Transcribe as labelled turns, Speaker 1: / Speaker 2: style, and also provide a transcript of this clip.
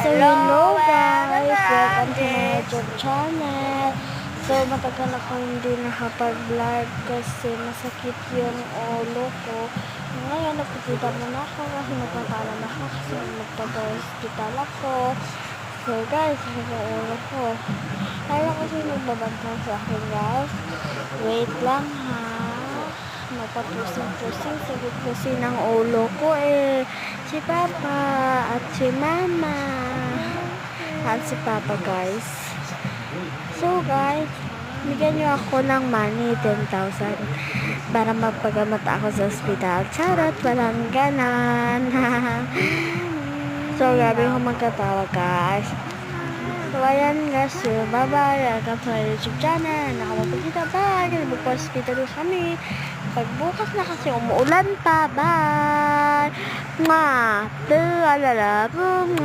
Speaker 1: Hello guys! Welcome to my YouTube channel. So matagal ako hindi nakapag-vlog kasi masakit yung ulo ko. Ngayon nagpapita muna ako kasi nagpapaalam ako kasi magpag-hospital ako. So guys, yung ulo ko. Kaya kasi nagbabantay sa akin guys. Wait lang ha. Napapusing-pusing sagot kasi ng ulo ko si Papa at si Mama at si Papa guys. So guys, bigyan nyo ako ng money 10,000 para magpagamot ako sa hospital. Charot, walang ganan. So grabe ko magkatawa guys. So ayan guys, bye bye. Welcome to my YouTube channel. Nakamapagkita, bye. Nagpo-hospital kami. Pagbukas na kasi umuulan pa. Bye! Mwah! Alala!